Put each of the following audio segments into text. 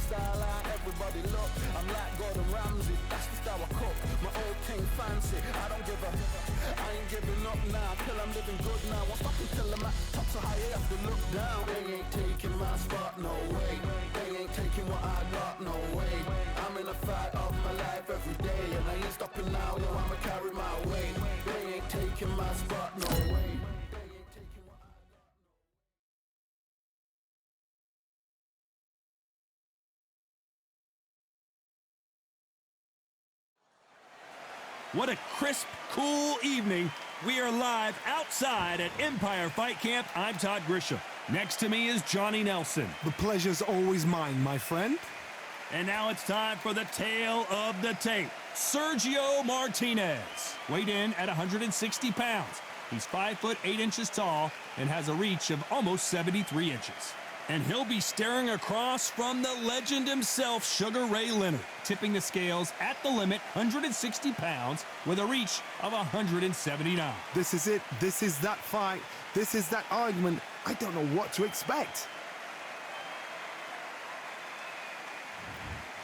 style out, everybody look. I'm like Gordon Ramsay, that's just how I cook. My old king fancy, I don't give a. I ain't giving up now, till I'm living good now. Won't stop until I'm at top, so high I have to look down. They ain't taking my spot, no way. They ain't taking what I got, no way. I'm in a fight of my life every day, and I ain't stopping now, yo, I'ma carry my weight. They ain't taking my spot, no way. What a crisp, cool evening. We are live outside at Empire Fight Camp. I'm Todd Grisham. Next to me is Johnny Nelson. The pleasure's always mine, my friend. And now it's time for the tale of the tape. Sergio Martinez, weighed in at 160 pounds. He's 5 foot 8 inches tall and has a reach of almost 73 inches. And he'll be staring across from the legend himself, Sugar Ray Leonhard, tipping the scales at the limit, 160 pounds, with a reach of 179. This is it. This is that fight. This is that argument. I don't know what to expect.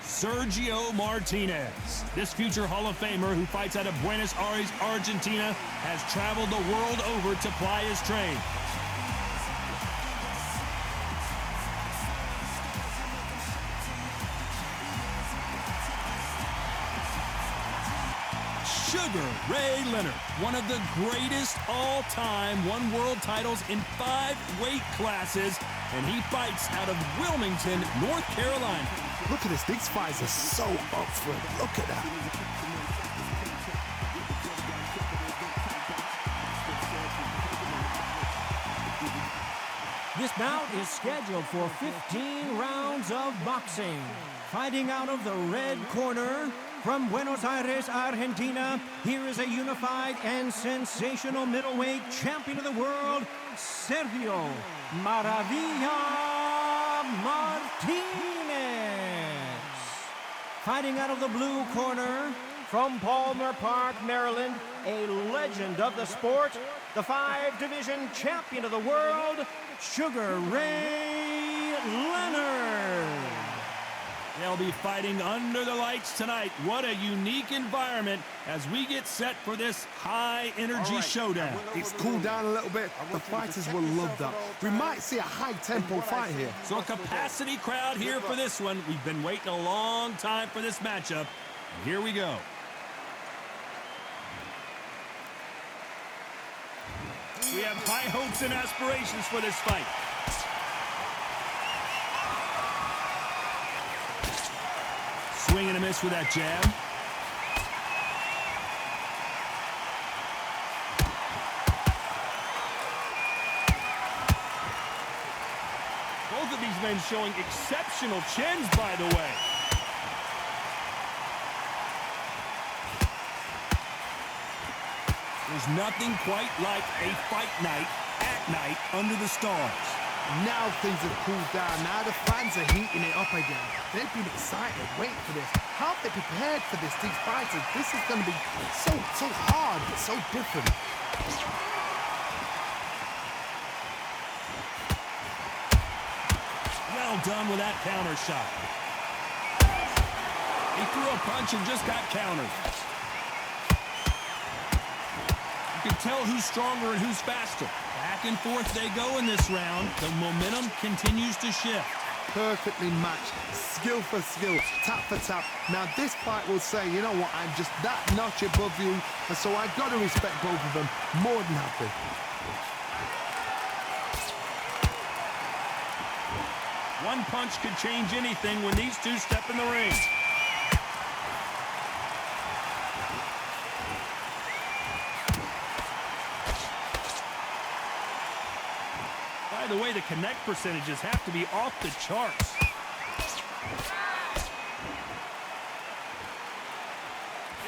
Sergio Martinez, this future Hall of Famer who fights out of Buenos Aires, Argentina, has traveled the world over to ply his trade. Sugar Ray Leonhard, one of the greatest all-time, won world titles in 5 weight classes, and he fights out of Wilmington, North Carolina. Look at this. These fights are so up for it. Look at that. This bout is scheduled for 15 rounds of boxing. Fighting out of the red corner, from Buenos Aires, Argentina, here is a unified and sensational middleweight champion of the world, Sergio Maravilla Martinez. Fighting out of the blue corner, from Palmer Park, Maryland, a legend of the sport, the 5-division champion of the world, Sugar Ray Leonhard. They'll be fighting under the lights tonight. What a unique environment as we get set for this high-energy showdown. It's cooled down a little bit. The fighters will love that. We might see a high-tempo fight here. So a capacity crowd here for this one. We've been waiting a long time for this matchup. And here we go. We have high hopes and aspirations for this fight. Swing and a miss with that jab. Both of these men showing exceptional chins, by the way. There's nothing quite like a fight night at night under the stars. Now things have cooled down. Now the fans are heating it up again. They've been excited, waiting for this. How have they prepared for this, these fighters? This is going to be so hard, but so different. Well done with that counter shot. He threw a punch and just got countered. You can tell who's stronger and who's faster. Back and forth they go in this round. The momentum continues to shift. Perfectly matched, skill for skill, tap for tap. Now this fight will say, you know what, I'm just that notch above you, and so I've got to respect both of them. More than happy. One punch could change anything when these two step in the ring. By the way, the connect percentages have to be off the charts.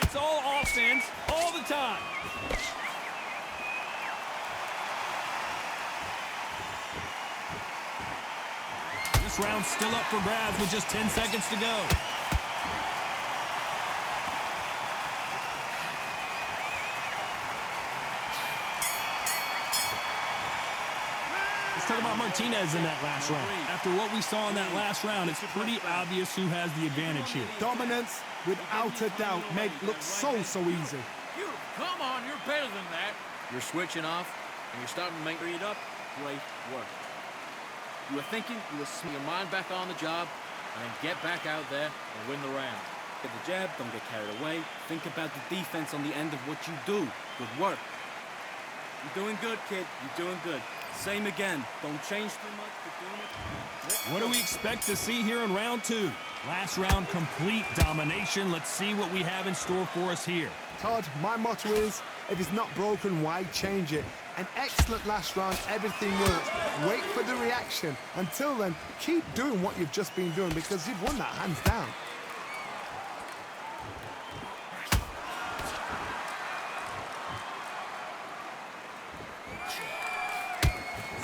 It's all offense all the time. This round's still up for grabs with just 10 seconds to go. Took talk about Martinez in that last round. After what we saw in that last round, it's pretty obvious who has the advantage here. Dominance, without a doubt, made it look so easy. Come on, you're better than that. You're switching off, and you're starting to make it up. Great work. You were thinking, you were your mind back on the job, and then get back out there and win the round. Get the jab, don't get carried away. Think about the defense on the end of what you do. Good work. You're doing good, kid. You're doing good. Same again. Don't change too much. You're doing it. What do we expect to see here in round 2? Last round, complete domination. Let's see what we have in store for us here. Todd, my motto is, if it's not broken, why change it? An excellent last round, everything works. Wait for the reaction. Until then, keep doing what you've just been doing because you've won that hands down.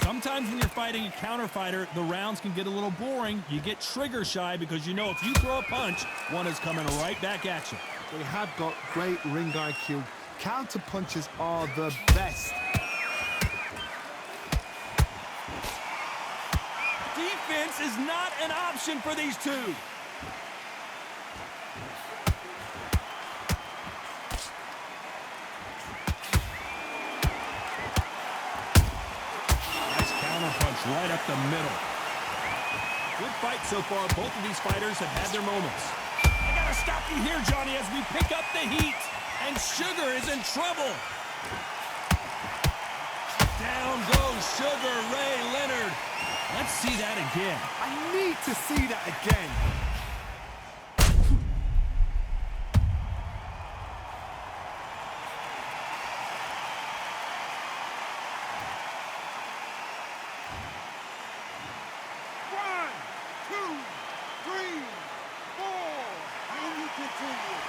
Sometimes when you're fighting a counter fighter, the rounds can get a little boring. You get trigger shy because you know if you throw a punch, one is coming right back at you. They have got great ring IQ. Counter punches are the best. Defense is not an option for these two. Nice counter punch right up the middle. Good fight so far. Both of these fighters have had their moments. I gotta stop you here, Johnny, as we pick up the heat. And Sugar is in trouble. Down goes Sugar Ray Leonhard. Let's see that again. I need to see that again. One, two, three, four, and you continue.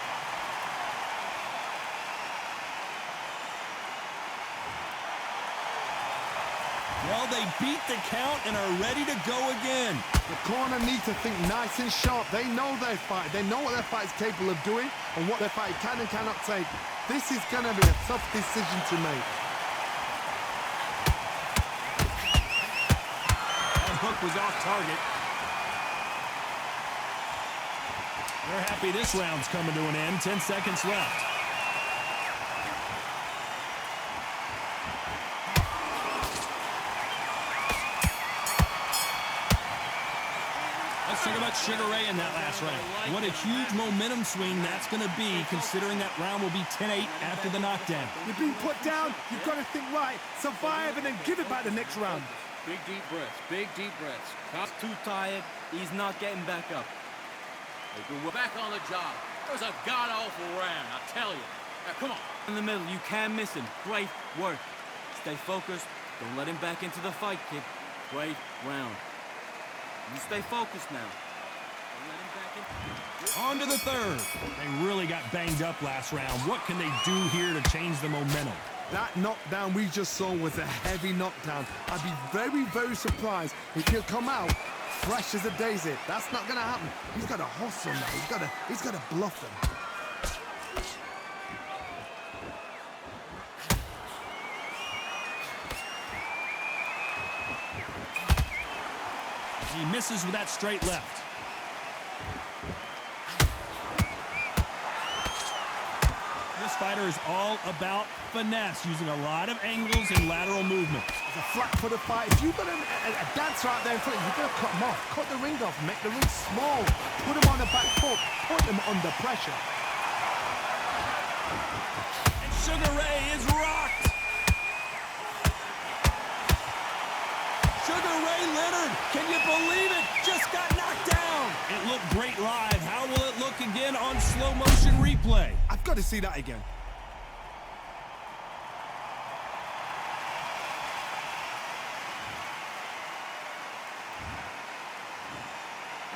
Well, they beat the count and are ready to go again. The corner needs to think nice and sharp. They know their fight. They know what their fight is capable of doing and what their fight can and cannot take. This is going to be a tough decision to make. That hook was off target. They're happy this round's coming to an end. 10 seconds left. Let's talk about Sugar Ray in that last round. What a huge momentum swing that's going to be, considering that round will be 10-8 after the knockdown. You've been put down. You've got to think right, survive, and then give it back the next round. Big deep breaths. Big deep breaths. He's too tired. He's not getting back up. We're back on the job. It was a god-awful round, I tell you. Now, come on. In the middle, you can't miss him. Great work. Stay focused. Don't let him back into the fight, kid. Great round. You stay focused now. Don't let him back in. On to the third. They really got banged up last round. What can they do here to change the momentum? That knockdown we just saw was a heavy knockdown. I'd be very, very surprised if he'll come out fresh as a daisy. That's not going to happen. He's got to hustle now. He's got to bluff them. He misses with that straight left. This fighter is all about finesse, using a lot of angles and lateral movement. It's a flat-footed fight. If you've got a dancer out there in front of you, you've got to cut him off. Cut the ring off. Make the ring small. Put him on the back foot. Put him under pressure. And Sugar Ray is rocked. Sugar Ray Leonhard, can you believe it? Just got knocked down. It looked great live. How will it look again on slow motion replay? I've got to see that again.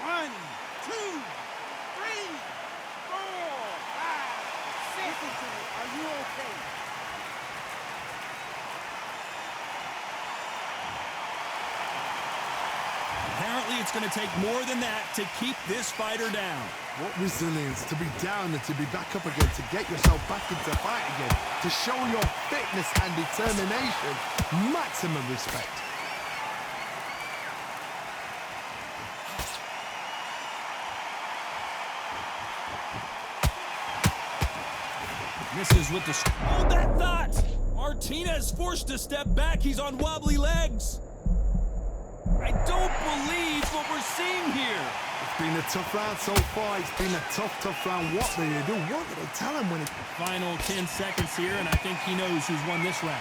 One, two, three, four, five, six. Are you okay? Apparently, it's going to take more than that to keep this fighter down. What resilience to be down and to be back up again, to get yourself back into fight again, to show your fitness and determination. Maximum respect. Misses with the... Hold that thought! Martinez forced to step back. He's on wobbly legs. I don't believe what we're seeing here. It's been a tough round so far. It's been a tough round. What do you do? What do they tell him when he... Final 10 seconds here, and I think he knows who's won this round.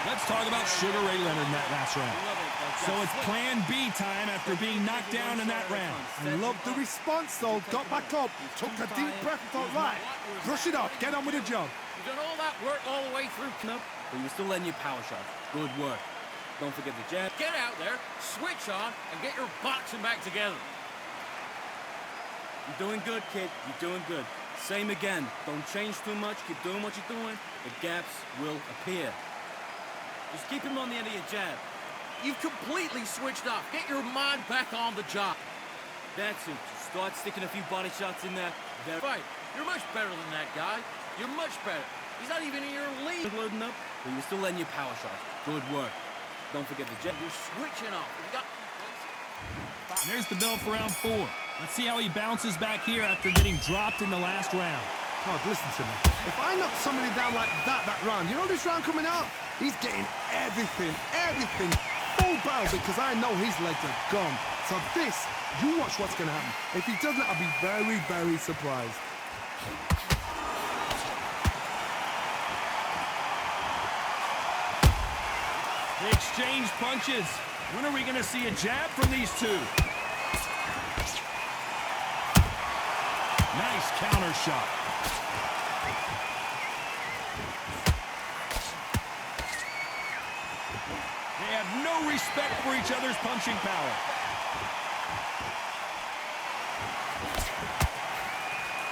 Let's talk about Sugar Ray Leonhard in that last round. So it's plan B time after being knocked down in that round. I love the response, though. Got back up, took a deep breath and thought, right, brush it off, get on with the job. You've done all that work all the way through. No, but you were still letting your power shots. Good work. Don't forget the jab. Get out there, switch on, and get your boxing back together. You're doing good, kid. You're doing good. Same again. Don't change too much. Keep doing what you're doing. The gaps will appear. Just keep him on the end of your jab. You've completely switched off. Get your mind back on the job. That's it. Just start sticking a few body shots in there. Right. You're much better than that guy. You're much better. He's not even in your league. Loading up, but you're still letting your power shots. Good work. Don't forget the jab. You're switching off. There's the bell for round 4. Let's see how he bounces back here after getting dropped in the last round. God, listen to me. If I knock somebody down like that round, you know this round coming out? He's getting everything, full barrel, because I know his legs are gone. So this, you watch what's going to happen. If he doesn't, I'll be very, very surprised. They exchange punches. When are we going to see a jab from these two? Nice counter shot. They have no respect for each other's punching power.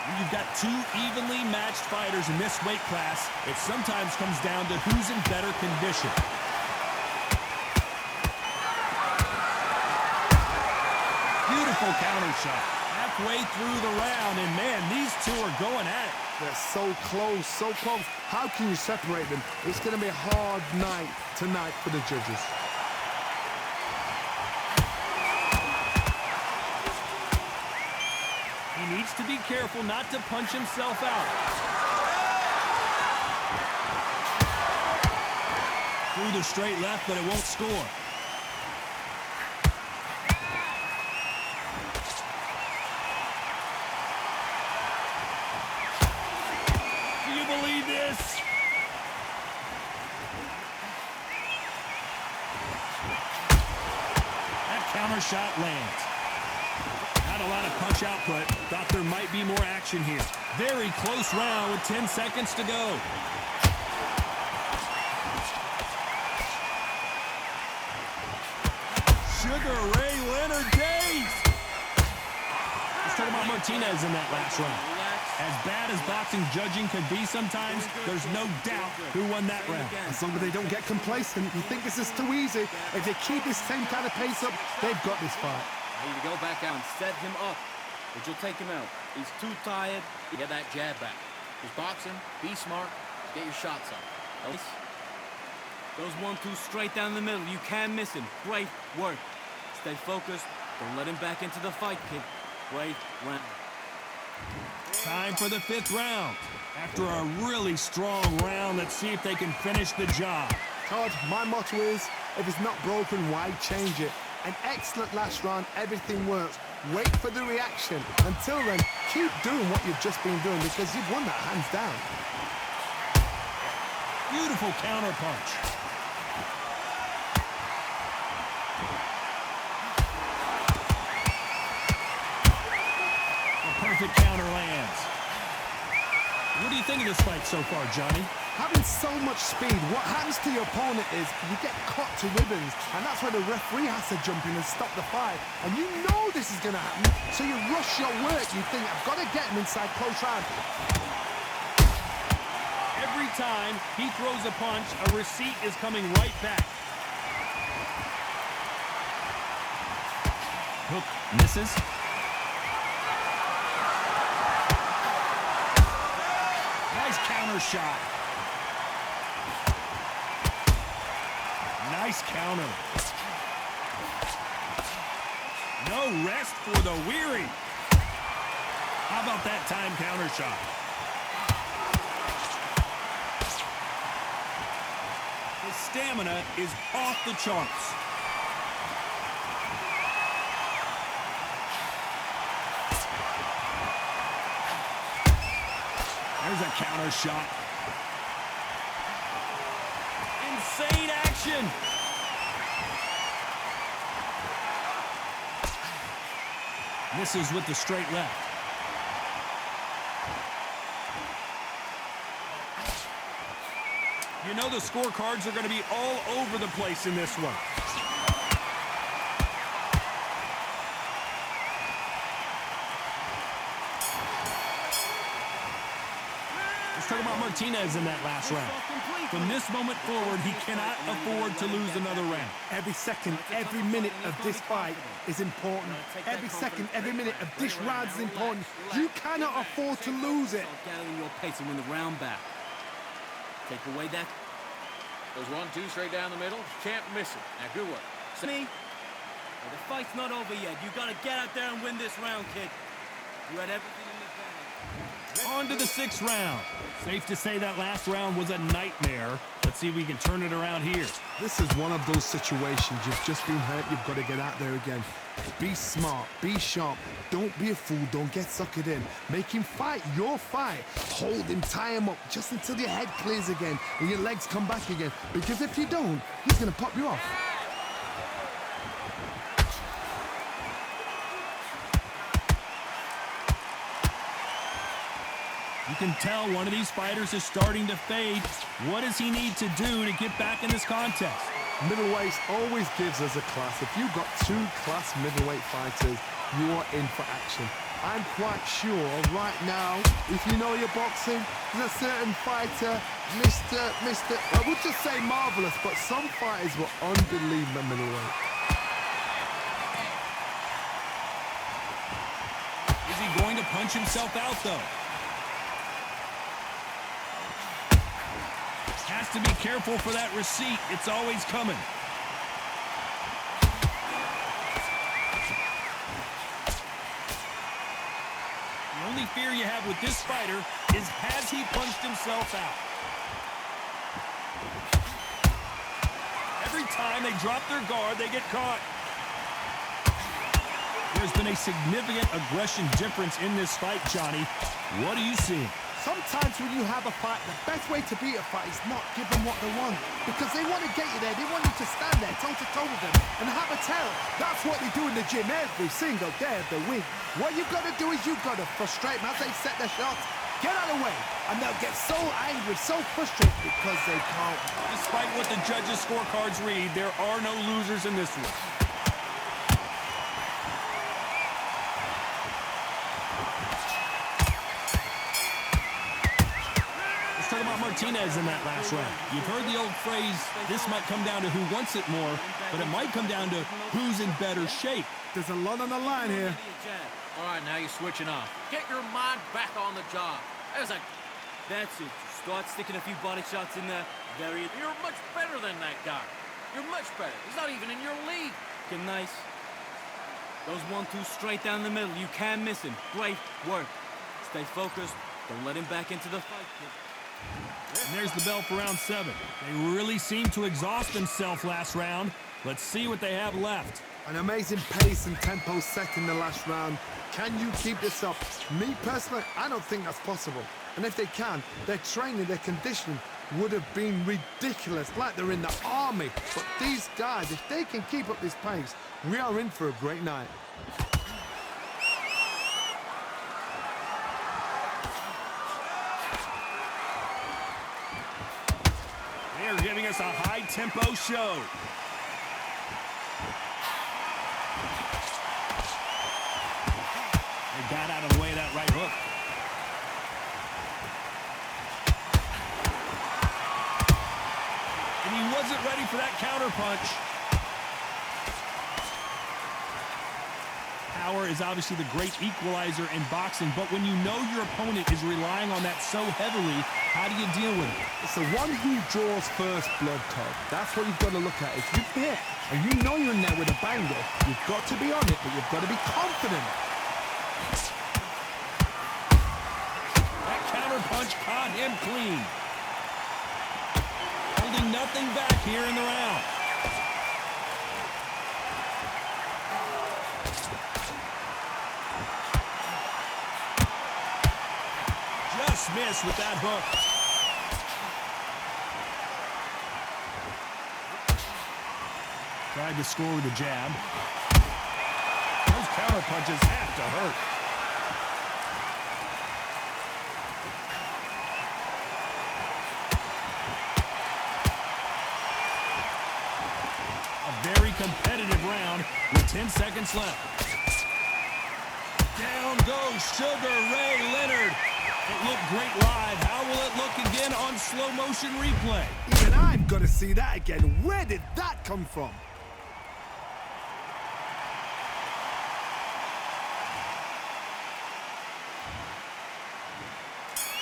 When you've got two evenly matched fighters in this weight class, it sometimes comes down to who's in better condition. Beautiful counter shot. Halfway through the round, and man, these two are going at it. They're so close, so close. How can you separate them? It's going to be a hard night tonight for the judges. He needs to be careful not to punch himself out. Through the straight left, but it won't score. Do you believe this? That counter shot lands. Not a lot of punch output. Thought there might be more action here. Very close round with 10 seconds to go. Sugar Ray Leonhard days. Let's talk about Martinez in that last round. As bad as boxing judging can be sometimes, there's no doubt who won that round. As long as they don't get complacent, you think this is too easy. If they keep this same kind of pace up, they've got this fight. I need to go back out and set him up, but you'll take him out. He's too tired. Get that jab back. Just boxing, be smart, get your shots up. Those 1-2 straight down the middle. You can't miss him. Great work. Stay focused. Don't let him back into the fight, kid. Great round. Time for the 5th round. After a really strong round, let's see if they can finish the job. Todd, my motto is, if it's not broken, why change it? An excellent last round, everything works. Wait for the reaction. Until then, keep doing what you've just been doing, because you've won that hands down. Beautiful counter punch. Perfect counter lands. What do you think of this fight so far, Johnny? Having so much speed, what happens to your opponent is you get cut to ribbons, and that's where the referee has to jump in and stop the fight. And you know this is going to happen, so you rush your work. You think, I've got to get him inside close round. Every time he throws a punch, a receipt is coming right back. Hook misses. Nice counter shot. Nice counter. No rest for the weary. How about that time counter shot? His stamina is off the charts. There's a counter shot. Insane action. Misses with the straight left. You know the scorecards are going to be all over the place in this one. Let's talk about Martinez in that last round. From this moment forward, he cannot afford to lose another round. Every second, every minute of this fight is important. Every second, every minute of this round is important. You cannot afford to lose it. Gathering your pace and win the round back. Take away that. Goes 1-2 straight down the middle. Can't miss it. Now, good work. Me? Well, the fight's not over yet. You gotta get out there and win this round, kid. You had everything in the bag. On to the 6th round. Safe to say that last round was a nightmare. Let's see if we can turn it around here. This is one of those situations. You've just been hurt. You've got to get out there again. Be smart. Be sharp. Don't be a fool. Don't get suckered in. Make him fight your fight. Hold him. Tie him up just until your head clears again and your legs come back again. Because if you don't, he's going to pop you off. You can tell one of these fighters is starting to fade. What does he need to do to get back in this contest? Middleweights always gives us a class. If you've got 2 class middleweight fighters, you are in for action. I'm quite sure right now, if you know your boxing, there's a certain fighter, Mr. I would just say marvelous, but some fighters were unbelievable middleweight. Is he going to punch himself out, though? Has to be careful for that receipt. It's always coming. The only fear you have with this fighter is, has he punched himself out? Every time they drop their guard, they get caught. There's been a significant aggression difference in this fight, Johnny. What are you seeing? Sometimes when you have a fight, the best way to beat a fight is not give them what they want. Because they want to get you there. They want you to stand there toe-to-toe with them and have a tell. That's what they do in the gym every single day of the week. What you've got to do is you've got to frustrate them as they set their shots. Get out of the way. And they'll get so angry, so frustrated because they can't. Despite what the judges' scorecards read, there are no losers in this one. Martinez in that last round. You've heard the old phrase, this might come down to who wants it more, but it might come down to who's in better shape. There's a lot on the line here. All right, now you're switching off. Get your mind back on the job. That's it. Start sticking a few body shots in there. You're much better than that guy. You're much better. He's not even in your league. Get nice. Those 1-2 straight down the middle. You can't miss him. Great work. Stay focused. Don't let him back into the fight, kid. And there's the bell for round 7. They really seemed to exhaust themselves last round. Let's see what they have left. An amazing pace and tempo set in the last round. Can you keep this up? Me personally, I don't think that's possible. And if they can, their training, their conditioning would have been ridiculous, like they're in the army. But these guys, if they can keep up this pace, we are in for a great night. They're giving us a high-tempo show. They got out of the way of that right hook. And he wasn't ready for that counterpunch. Power is obviously the great equalizer in boxing, but when you know your opponent is relying on that so heavily, How do you deal with it? It's the one who draws first blood, Todd. That's what you've got to look at. If you've hit and you know you're in there with a banger, you've got to be on it, but you've got to be confident. That counter punch caught him clean. Holding nothing back here in the round. Just missed with that hook. Tried to score with a jab. Those counter punches have to hurt. A very competitive round with 10 seconds left. Down goes Sugar Ray Leonhard. It looked great live. How will it look again on slow motion replay? Even I've got to see that again. Where did that come from?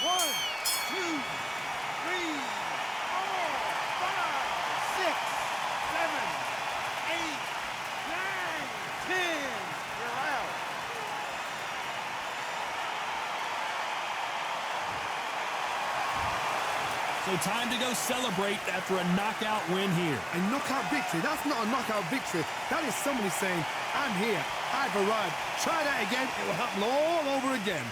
One, two, three, 4, 5, 6, 7, 8, 9, 10. You're out. So time to go celebrate after a knockout win here. A knockout victory? That's not a knockout victory. That is somebody saying, I'm here, I've arrived. Try that again, it will happen all over again.